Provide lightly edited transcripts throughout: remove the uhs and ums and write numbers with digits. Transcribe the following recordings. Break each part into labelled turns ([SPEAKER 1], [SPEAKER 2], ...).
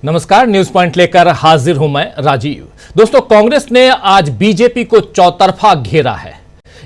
[SPEAKER 1] नमस्कार, news point लेकर हाजिर हूं मैं राजीव। दोस्तों, कांग्रेस ने आज बीजेपी को चौतरफा घेरा है।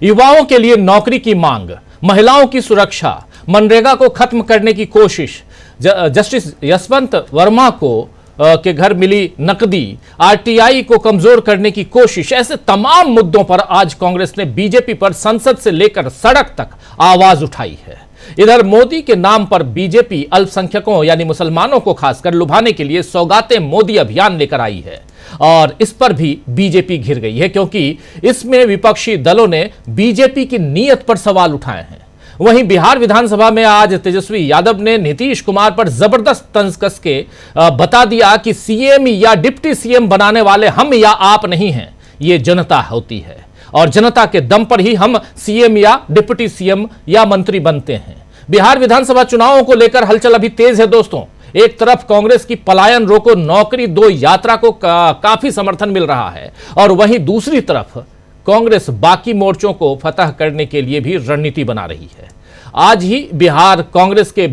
[SPEAKER 1] युवाओं के लिए नौकरी की मांग, महिलाओं की सुरक्षा, मनरेगा को खत्म करने की कोशिश, जस्टिस यशवंत वर्मा को के घर मिली नकदी, आरटीआई को कमजोर करने की कोशिश, ऐसे तमाम मुद्दों पर आज कांग्रेस ने बीजेपी पर संसद से लेकर सड़क तक आवाज उठाई है। इधर मोदी के नाम पर बीजेपी अल्पसंख्यकों यानी मुसलमानों को खासकर लुभाने के लिए सौगातें मोदी अभियान लेकर आई है और इस पर भी बीजेपी घिर गई है, क्योंकि इसमें विपक्षी दलों ने बीजेपी की नीयत पर सवाल उठाए हैं। वहीं बिहार विधानसभा में आज तेजस्वी यादव ने नीतीश कुमार पर जबरदस्त तंज कस के बता दिया कि सीएम या डिप्टी सीएम बनाने वाले हम या आप नहीं हैं, ये जनता होती है और जनता के दम पर ही हम सीएम या डिप्टी सीएम या मंत्री बनते हैं। बिहार विधानसभा चुनावों को लेकर हलचल अभी तेज है। दोस्तों, एक तरफ कांग्रेस की पलायन रोको नौकरी दो यात्रा को काफी समर्थन मिल रहा है और वहीं दूसरी तरफ कांग्रेस बाकी मोर्चों को फतह करने के लिए भी रणनीति बना रही है। आज ही बिहार कांग्रेस के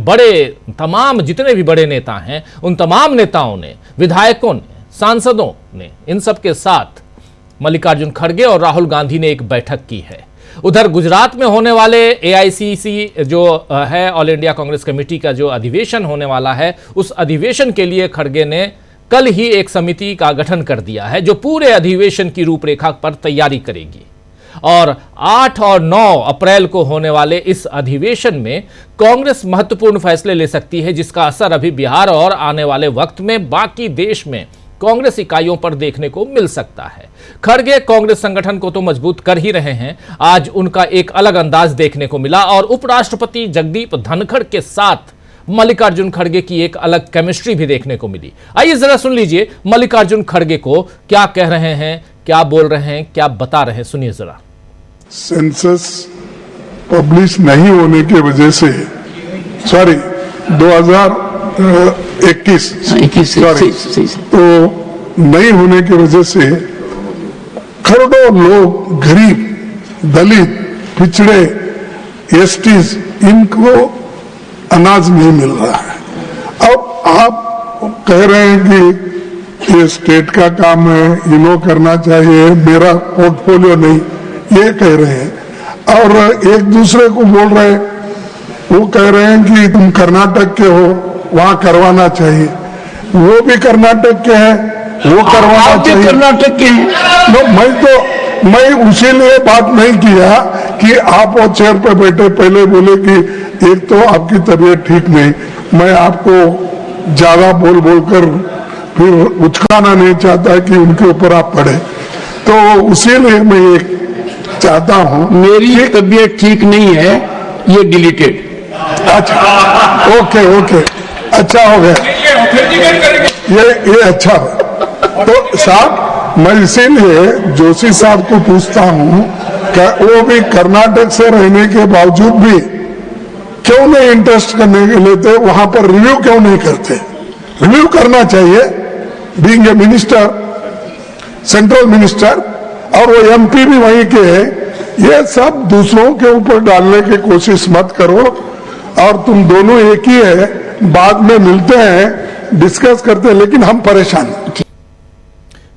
[SPEAKER 1] तमाम जितने भी बड़े नेता हैं, उन तमाम नेताओं ने, विधायकों ने, सांसदों ने, इन सब के साथ मल्लिकार्जुन खड़गे और राहुल गांधी ने एक बैठक की है। उधर गुजरात में होने वाले एआईसीसी जो है, ऑल इंडिया कांग्रेस कमेटी का जो अधिवेशन होने वाला है, उस अधिवेशन के लिए खड़गे ने कल ही एक समिति का गठन कर दिया है जो पूरे अधिवेशन की रूपरेखा पर तैयारी करेगी और 8 और 9 अप्रैल को होने वाले इस अधिवेशन में कांग्रेस महत्वपूर्ण फैसले ले सकती है, जिसका असर अभी बिहार और आने वाले वक्त में बाकी देश में कांग्रेस इकाइयों पर देखने को मिल सकता है। खड़गे कांग्रेस संगठन को तो मजबूत कर ही रहे हैं, आज उनका एक अलग अंदाज देखने को मिला और उपराष्ट्रपति जगदीप धनखड़ के साथ मल्लिकार्जुन खड़गे की एक अलग केमिस्ट्री भी देखने को मिली। आइए जरा सुन लीजिए मल्लिकार्जुन खड़गे को क्या कह रहे हैं, क्या बोल रहे हैं, क्या बता रहे हैं, सुनिए जरा।
[SPEAKER 2] सेंसस पब्लिश नहीं होने की वजह से 2021 तो नहीं होने की वजह से करोड़ों लोग, गरीब, दलित, पिछड़े, एसटीज, इनको अनाज नहीं मिल रहा है। अब आप कह रहे हैं कि ये स्टेट का काम है, इन्हों करना चाहिए, मेरा पोर्टफोलियो नहीं, ये कह रहे हैं और एक दूसरे को बोल रहे हैं। वो कह रहे हैं कि तुम कर्नाटक के हो, वहां करवाना चाहिए, वो भी कर्नाटक के हैं, वो करवाना चाहिए,
[SPEAKER 3] कर्नाटक के हैं।
[SPEAKER 2] मैं उसी लिए बात नहीं किया कि आप वो चेयर पे बैठे पहले बोले कि एक तो आपकी तबीयत ठीक नहीं, मैं आपको ज्यादा बोल बोलकर फिर उचकाना नहीं चाहता कि उनके ऊपर आप पड़े, तो उसी लिए मैं ये चाहता हूं।
[SPEAKER 3] मेरी तबीयत ठीक नहीं है, ये डिलीटेड।
[SPEAKER 2] अच्छा, ओके, अच्छा हो गया, ये अच्छा है। तो साहब, मैं इसीलिए जोशी साहब को पूछता हूं कि वो भी कर्नाटक से रहने के बावजूद भी क्यों नहीं इंटरेस्ट करने के लेते, वहां पर रिव्यू क्यों नहीं करते? रिव्यू करना चाहिए, being a minister, central minister, और वो एमपी भी वहीं के हैं। ये सब दूसरों के ऊपर डालने की कोशिश मत करो और तुम दोनों एक ही है, बाद में मिलते हैं, डिस्कस करते हैं, लेकिन हम परेशान हैं।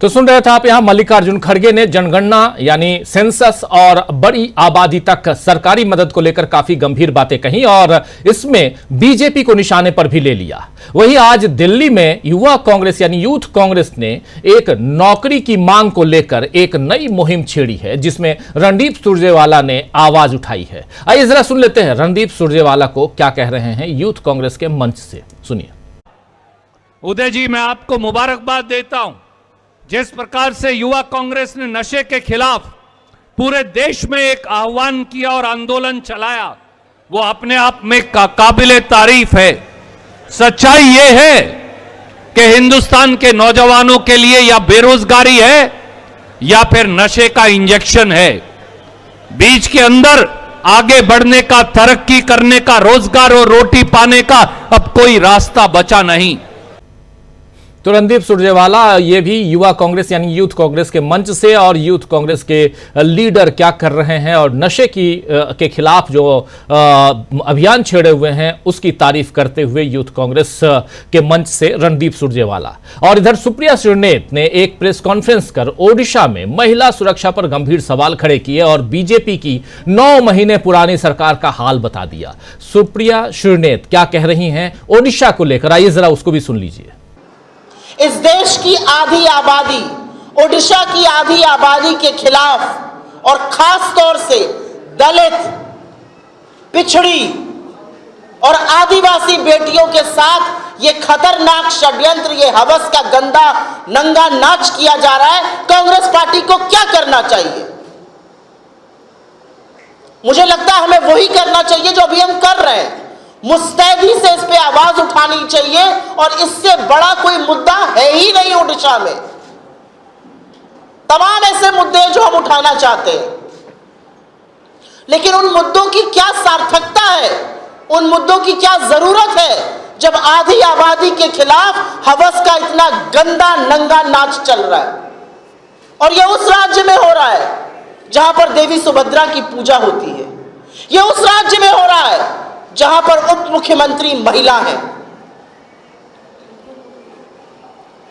[SPEAKER 1] तो सुन रहे थे आप, यहां मल्लिकार्जुन खड़गे ने जनगणना यानी सेंसस और बड़ी आबादी तक सरकारी मदद को लेकर काफी गंभीर बातें कही और इसमें बीजेपी को निशाने पर भी ले लिया। वहीं आज दिल्ली में युवा कांग्रेस यानी यूथ कांग्रेस ने एक नौकरी की मांग को लेकर एक नई मुहिम छेड़ी है, जिसमें रणदीप सुरजेवाला ने आवाज उठाई है। आइए जरा सुन लेते हैं रणदीप सुरजेवाला को क्या कह रहे हैं यूथ कांग्रेस के मंच से, सुनिए।
[SPEAKER 4] उदय जी, मैं आपको मुबारकबाद देता हूं। जिस प्रकार से युवा कांग्रेस ने नशे के खिलाफ पूरे देश में एक आह्वान किया और आंदोलन चलाया, वो अपने आप में काबिले तारीफ है। सच्चाई ये है कि हिंदुस्तान के नौजवानों के लिए या बेरोजगारी है या फिर नशे का इंजेक्शन है। बीच के अंदर आगे बढ़ने का, तरक्की करने का, रोजगार और रोटी पाने का अब कोई रास्ता बचा नहीं।
[SPEAKER 1] तो रणदीप सुरजेवाला ये भी युवा कांग्रेस यानी यूथ कांग्रेस के मंच से और यूथ कांग्रेस के लीडर क्या कर रहे हैं और नशे के खिलाफ जो अभियान छेड़े हुए हैं उसकी तारीफ करते हुए यूथ कांग्रेस के मंच से रणदीप सुरजेवाला। और इधर सुप्रिया श्रीनेत ने एक प्रेस कॉन्फ्रेंस कर ओडिशा में महिला सुरक्षा पर गंभीर सवाल खड़े किए और बीजेपी की 9 महीने पुरानी सरकार का हाल बता दिया। सुप्रिया श्रीनेत क्या कह रही हैं ओडिशा को लेकर, आइए जरा उसको भी सुन लीजिए।
[SPEAKER 5] इस देश की आधी आबादी ओडिशा की आधी आबादी के खिलाफ और खास तौर से दलित, पिछड़ी और आदिवासी बेटियों के साथ ये खतरनाक षड्यंत्र, ये हवस का गंदा नंगा नाच किया जा रहा है। कांग्रेस पार्टी को क्या करना चाहिए? मुझे लगता है हमें वही करना चाहिए जो अभी हम कर रहे हैं। मुस्तैदी से इस पे आवाज उठानी चाहिए और इससे बड़ा कोई मुद्दा है ही नहीं ओडिशा में। तमाम ऐसे मुद्दे जो हम उठाना चाहते हैं, लेकिन उन मुद्दों की क्या सार्थकता है, उन मुद्दों की क्या जरूरत है जब आधी आबादी के खिलाफ हवस का इतना गंदा नंगा नाच चल रहा है। और यह उस राज्य में हो रहा है जहां पर देवी सुभद्रा की पूजा होती है। यह उस राज्य में हो रहा है जहां पर उप मुख्यमंत्री महिला है।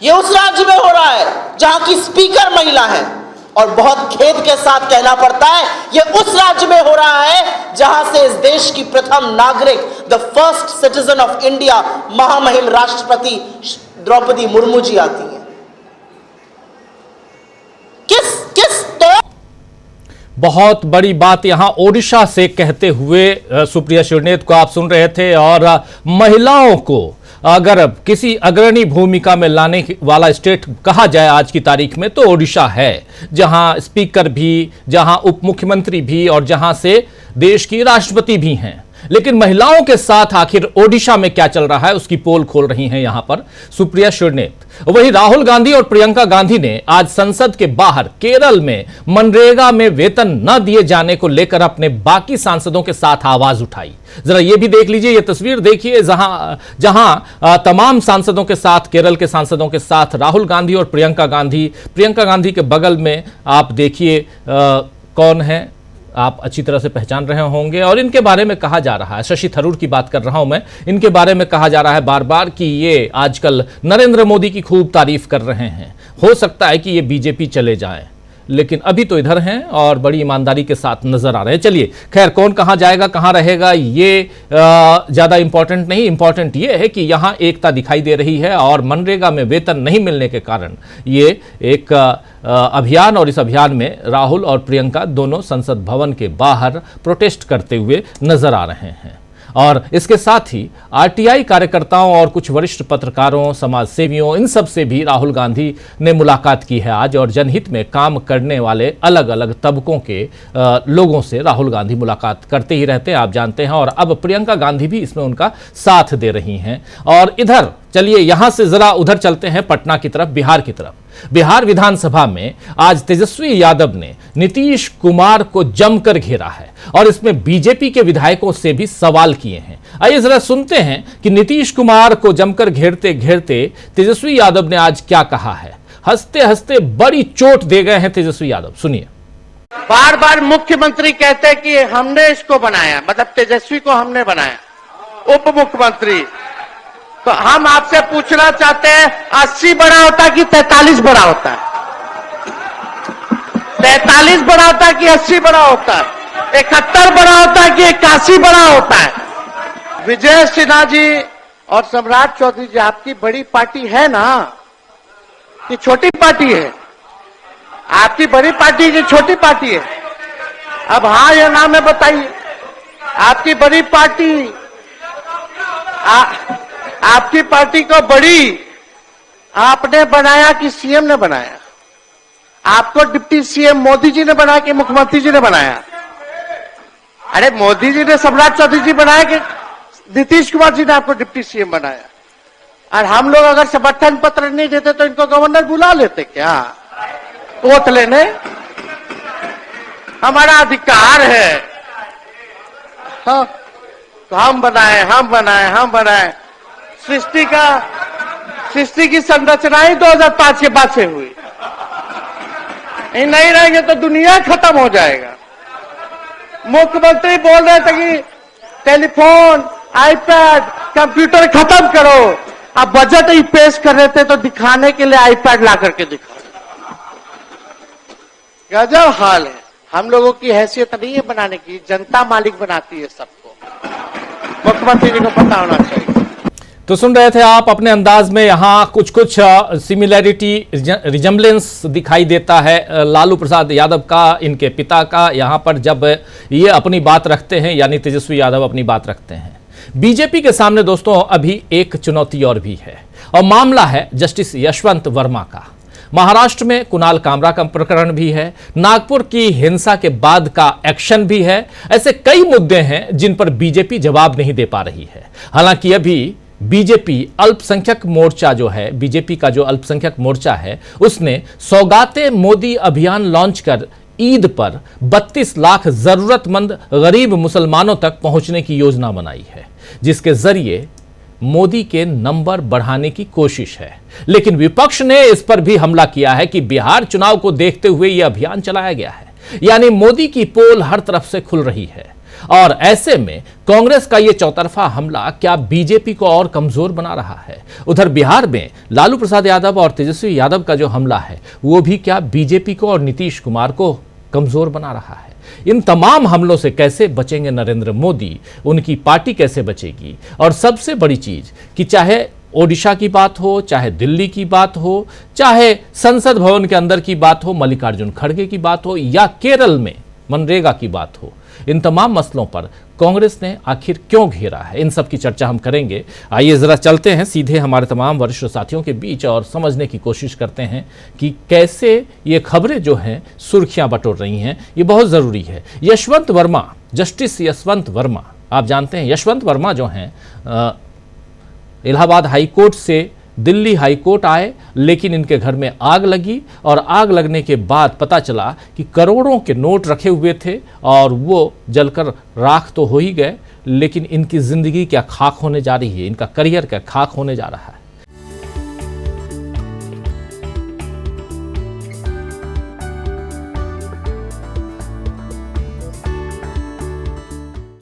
[SPEAKER 5] यह उस राज्य में हो रहा है जहां की स्पीकर महिला है। और बहुत खेद के साथ कहना पड़ता है यह उस राज्य में हो रहा है जहां से इस देश की प्रथम नागरिक, the first citizen of India, महामहिम राष्ट्रपति द्रौपदी मुर्मू जी आती हैं। किस तो
[SPEAKER 1] बहुत बड़ी बात यहां ओडिशा से कहते हुए सुप्रिया श्रीनेत को आप सुन रहे थे। और महिलाओं को अगर किसी अग्रणी भूमिका में लाने वाला स्टेट कहा जाए आज की तारीख में तो ओडिशा है, जहां स्पीकर भी, जहां उप मुख्यमंत्री भी और जहां से देश की राष्ट्रपति भी हैं। लेकिन महिलाओं के साथ आखिर ओडिशा में क्या चल रहा है उसकी पोल खोल रही हैं यहां पर सुप्रिया श्रीनेत। वहीं राहुल गांधी और प्रियंका गांधी ने आज संसद के बाहर केरल में मनरेगा में वेतन न दिए जाने को लेकर अपने बाकी सांसदों के साथ आवाज उठाई। जरा ये भी देख लीजिए, ये तस्वीर देखिए जहां तमाम सांसदों के साथ, केरल के सांसदों के साथ राहुल गांधी और प्रियंका गांधी के बगल में आप देखिए कौन है, आप अच्छी तरह से पहचान रहे होंगे। और इनके बारे में कहा जा रहा है, शशि थरूर की बात कर रहा हूं मैं, इनके बारे में कहा जा रहा है बार बार कि ये आजकल नरेंद्र मोदी की खूब तारीफ कर रहे हैं। हो सकता है कि ये बीजेपी चले जाएं, लेकिन अभी तो इधर हैं और बड़ी ईमानदारी के साथ नजर आ रहे हैं। चलिए खैर, कौन कहां जाएगा कहां रहेगा ये ज्यादा इंपॉर्टेंट नहीं, इंपॉर्टेंट ये है कि यहां एकता दिखाई दे रही है। और मनरेगा में वेतन नहीं मिलने के कारण ये एक अभियान, और इस अभियान में राहुल और प्रियंका दोनों संसद भवन के बाहर प्रोटेस्ट करते हुए नजर आ रहे हैं। और इसके साथ ही आरटीआई कार्यकर्ताओं और कुछ वरिष्ठ पत्रकारों, समाज सेवियों, इन सब से भी राहुल गांधी ने मुलाकात की है आज। और जनहित में काम करने वाले अलग अलग तबकों के लोगों से राहुल गांधी मुलाकात करते ही रहते हैं, आप जानते हैं। और अब प्रियंका गांधी भी इसमें उनका साथ दे रही हैं। और इधर चलिए यहां से जरा उधर चलते हैं, पटना की तरफ, बिहार की तरफ। बिहार विधानसभा में आज तेजस्वी यादव ने नीतीश कुमार को जमकर घेरा है और इसमें बीजेपी के विधायकों से भी सवाल किए हैं। आइए जरा सुनते हैं कि नीतीश कुमार को जमकर घेरते घेरते तेजस्वी यादव ने आज क्या कहा है। हंसते हंसते बड़ी चोट दे गए हैं तेजस्वी यादव, सुनिए।
[SPEAKER 6] बार बार मुख्यमंत्री कहते हैं कि हमने इसको बनाया, मतलब तेजस्वी को हमने बनाया उप मुख्यमंत्री। तो हम आपसे पूछना चाहते हैं 80 बड़ा होता है कि 43 बड़ा होता है? 43 बड़ा होता है कि 80 बड़ा होता है? 71 बड़ा होता है कि 81 बड़ा होता है? विजय सिन्हा जी और सम्राट चौधरी जी, आपकी बड़ी पार्टी है ना कि छोटी पार्टी है? आपकी बड़ी पार्टी की छोटी पार्टी है? अब हाँ या ना में बताइए। आपकी बड़ी पार्टी, आपकी पार्टी को बड़ी आपने बनाया कि सीएम ने बनाया? आपको डिप्टी सीएम मोदी जी ने बनाया कि मुख्यमंत्री जी ने बनाया? अरे मोदी जी ने सम्राट चौधरी जी बनाया कि नीतीश कुमार जी ने आपको डिप्टी सीएम बनाया? और हम लोग अगर समर्थन पत्र नहीं देते तो इनको गवर्नर बुला लेते क्या वोट लेने? हमारा अधिकार है। हाँ, तो हम बनाए। सृष्टि का सृष्टि की संरचना ही 2005 के बाद से हुई। नहीं रहेंगे तो दुनिया खत्म हो जाएगा। मुख्यमंत्री बोल रहे थे कि टेलीफोन, आईपैड, कंप्यूटर खत्म करो। अब बजट ही पेश कर रहे थे तो दिखाने के लिए आईपैड ला करके दिखा। गजब हाल है। हम लोगों की हैसियत नहीं है बनाने की, जनता मालिक बनाती है सबको। मुख्यमंत्री जी को पता होना चाहिए।
[SPEAKER 1] तो सुन रहे थे आप अपने अंदाज में, यहाँ कुछ सिमिलैरिटी, रिजेम्बलेंस दिखाई देता है लालू प्रसाद यादव का, इनके पिता का, यहाँ पर जब ये अपनी बात रखते हैं, यानी तेजस्वी यादव अपनी बात रखते हैं। बीजेपी के सामने दोस्तों अभी एक चुनौती और भी है, और मामला है जस्टिस यशवंत वर्मा का। महाराष्ट्र में कुणाल कामरा का प्रकरण भी है, नागपुर की हिंसा के बाद का एक्शन भी है। ऐसे कई मुद्दे हैं जिन पर बीजेपी जवाब नहीं दे पा रही है। हालांकि अभी बीजेपी अल्पसंख्यक मोर्चा जो है, बीजेपी का जो अल्पसंख्यक मोर्चा है, उसने सौगाते मोदी अभियान लॉन्च कर ईद पर 32 लाख जरूरतमंद गरीब मुसलमानों तक पहुंचने की योजना बनाई है, जिसके जरिए मोदी के नंबर बढ़ाने की कोशिश है। लेकिन विपक्ष ने इस पर भी हमला किया है कि बिहार चुनाव को देखते हुए यह अभियान चलाया गया है, यानी मोदी की पोल हर तरफ से खुल रही है। और ऐसे में कांग्रेस का यह चौतरफा हमला क्या बीजेपी को और कमजोर बना रहा है? उधर बिहार में लालू प्रसाद यादव और तेजस्वी यादव का जो हमला है, वो भी क्या बीजेपी को और नीतीश कुमार को कमजोर बना रहा है? इन तमाम हमलों से कैसे बचेंगे नरेंद्र मोदी, उनकी पार्टी कैसे बचेगी? और सबसे बड़ी चीज कि चाहे ओडिशा की बात हो, चाहे दिल्ली की बात हो, चाहे संसद भवन के अंदर की बात हो, मल्लिकार्जुन खड़गे की बात हो, या केरल में मनरेगा की बात हो, इन तमाम मसलों पर कांग्रेस ने आखिर क्यों घेरा है, इन सब की चर्चा हम करेंगे। आइए जरा चलते हैं सीधे हमारे तमाम वरिष्ठ साथियों के बीच और समझने की कोशिश करते हैं कि कैसे ये खबरें जो हैं सुर्खियां बटोर रही हैं। ये बहुत जरूरी है। यशवंत वर्मा, जस्टिस यशवंत वर्मा, आप जानते हैं यशवंत वर्मा जो हैं इलाहाबाद हाईकोर्ट से दिल्ली हाईकोर्ट आए, लेकिन इनके घर में आग लगी और आग लगने के बाद पता चला कि करोड़ों के नोट रखे हुए थे और वो जलकर राख तो हो ही गए, लेकिन इनकी जिंदगी क्या खाक होने जा रही है, इनका करियर क्या खाक होने जा रहा है।